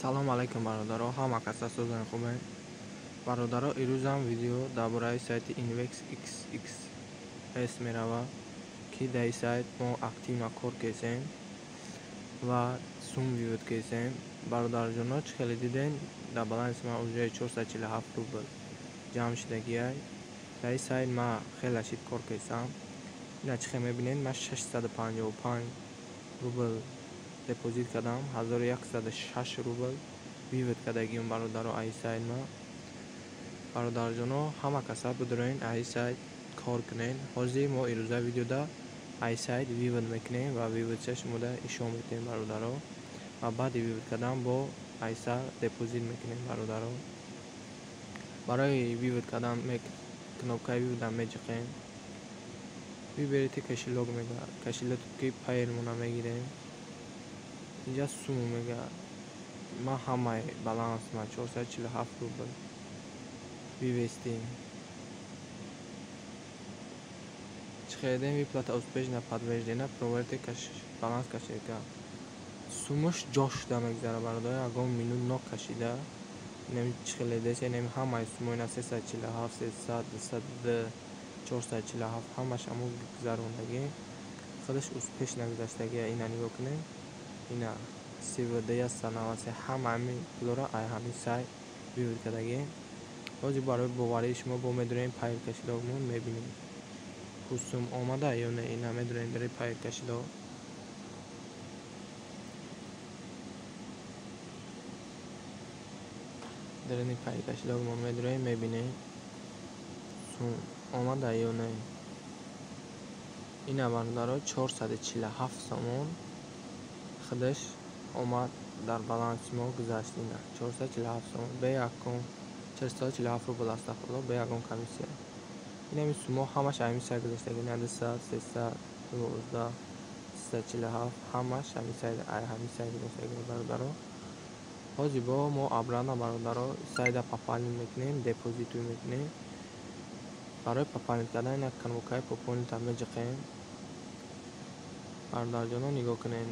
салом алайкум бародаро, ҳама кас ҳастодани хубе. Бародаро, ирӯзам видео дар бораи сайти InvestXXS меравад, ки дар ин сайт мо активно кор кесем ва сум вивод кесем. Бародарҷоно, чӣ хеле дидем, дар баланси ман ҳузури 447 рубл ҷамъ шудагиай. Дар ин сайт ман хеле шид кор кесам. ина чӣ хеле мебинед, ман 655 рубл депозит кардам, 1106 рубл вивод кардагиам бародаро ай сайт ма. Бародарҷоно, ҳама каса бидорен ай сайт кор кунен. ҳозир мо ирӯза видеода ай сайт вивод мекунем ва виводша шумода ишон метем бародаро, ва баъди вивод кардан бо ай сайт депозит мекунем бародаро. барои вивод кардан кнопкаи вивода меҷиқем, виберите кошелек мегӯяд, кошелеки пайрмона мегирем. инҷа суму мегӯяд, ман ҳамаи баланс ма 447 рубл вивестем. чӣ хеле дем выплата успешно подтверждена, проверьте баланс кошелека. сумаш ҷо шуда мегзара бародаро, ягон минут нок кашида. нем чӣ хеле десе, нем ҳамаи сумоина 347, 300, 202, 447 ҳамаш ҳамон гузарондагӣ. худаш успешно гузаштагия. ина нигоҳ кунем, ина CVD санавасе ҳама ҳамин пулора ай ҳамин сайт вивод кардагӣ. ҳозир барои боварии шумо бо медорем пайр кошелекмон мебинем ҳусум омада ё не. ина медорем бери пайр кошелек. дарини пайр кошелекмон медорем мебинем сум омада ё не. ина бародаро 447 сомон худаш омад дар баланси мо гузашт. ина 447 сомон бе ягон 447 рубл астағфируллоҳ, бе ягон комиссия. ин ҳамин сумо ҳамаш ҳамин сайт гузаштаги. 200, 300, 12, 347 ҳамаш ҳамин сайт гузаштаги бародаро. ҳозир бо мо обратно бародаро сайда пополнить мекунем, депозиту мекунем. барои пополнить кардан ина кнопкаи пополнита меҷиқем. бародарҷоно, нигоҳ кунед,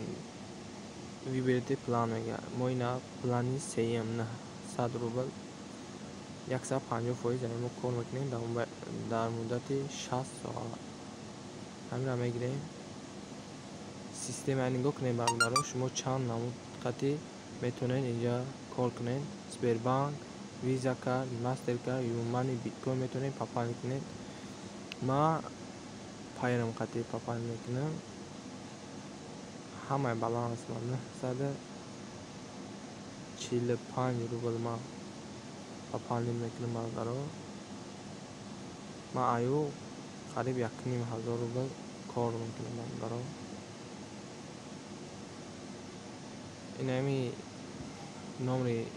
виберите план мегӯяд. мо ина плани сеюм 900 рубл 150% мо кор мекунем дар муддати 60 соат. ҳамира мегирем. система нигоҳ кунед бародаро, шумо чанд намуд қати метавонед инҷа кор кунед. Сбербанк, виза карт, мастеркард, юмани, биткоин метавонед пополнить кунед. ма пайрам қати пополнить мекунам. ҳамаи баланс ма 945 рубл ма пополнить мекунам бародаро. ма аю қариб 1500 рубл кор мекунам бародаро. ина ҳами номери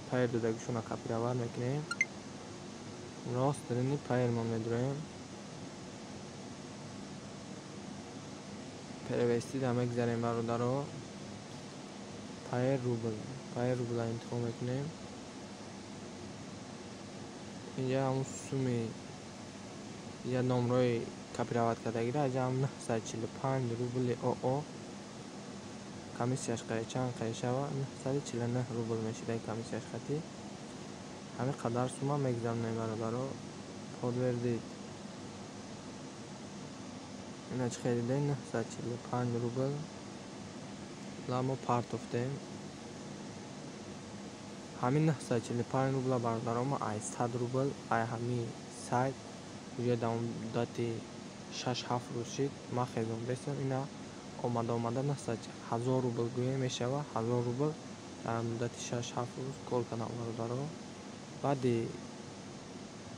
пайр додагишона копировать мекунем. рост дарини пайрмон медорем. перевестида мегзарем бародаро. пайр рубла интихоб мекунем. инҷа ҳамун суми я номрои копировать кардагиро аҷа 945 рубли оо комиссияш қаи чанд қаи шава 949 рубл мешида комиссияш қати. ҳамин қадар сума мегзаронем бародаро. подтвердить. ина чӣ хеле дем 945 рубл ламо партофтем. ҳамин 945 рубла бародаро ма ай 100 рубл ай ҳамин сайт уҷа дар муддати 6-7 рӯз шид. ма хезон дестам ина омада 1000 рубл гӯя мешава. 1000 рубл дар муддати 6-7 рӯз кор кардам бародаро. баъди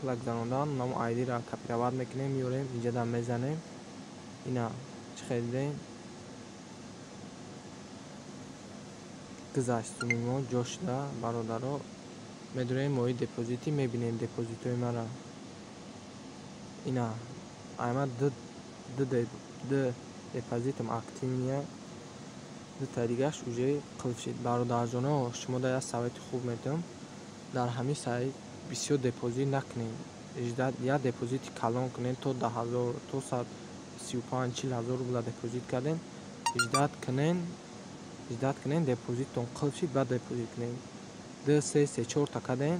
пула гузарондан намо айдира копировать мекунем, меорем инҷа дар мезанем. ина чӣ хеле дем гузашт суми мо ҷо шуда бародаро. медорем мои депозити мебинем депозитои мара. ина айма ду депозитам активния, ду таригаш уҷа қилб шид. бародарҷоно, шумо дар як совети хуб метавам, дар ҳамин сайт бисёр депозит накунем. як депозити калон кунем то 10,000 то 35-40,000 рубла депозит кардем. 18 иҷдат кунед, депозиттон қилб шид, баъд депозит кунед. 2-3-4 та карден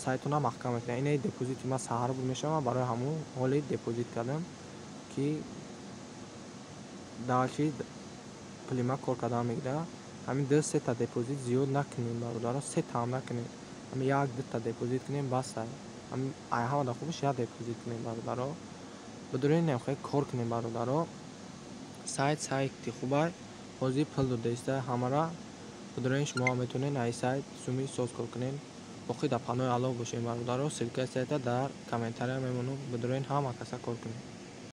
сайтона маҳкам мекунед. Инаи депозити ман саҳар буд мешавам, барои ҳамун ҳоле депозит кардам, ки дағалчи пули ман кор кардан мегирад. ҳамин 2-3 та депозит зиёд накунед бародаро, 3 та ҳам накунед. ҳамин 1-2 та депозит кунед баса. ҳамин ҳамада хубаш 1 депозит кунед бародаро. Бидуни намехоҳед кор кунед бародаро. Сайти хубай, ҳозир пул додаиста ҳамара. Бидуни шумо метавонед аз сайт сумми соз кор кунед. боқӣ дар панои ало бошед бародаро. Ссилкаи сайта дар комментария мемонад. Бидуни ҳама каса кор кунед.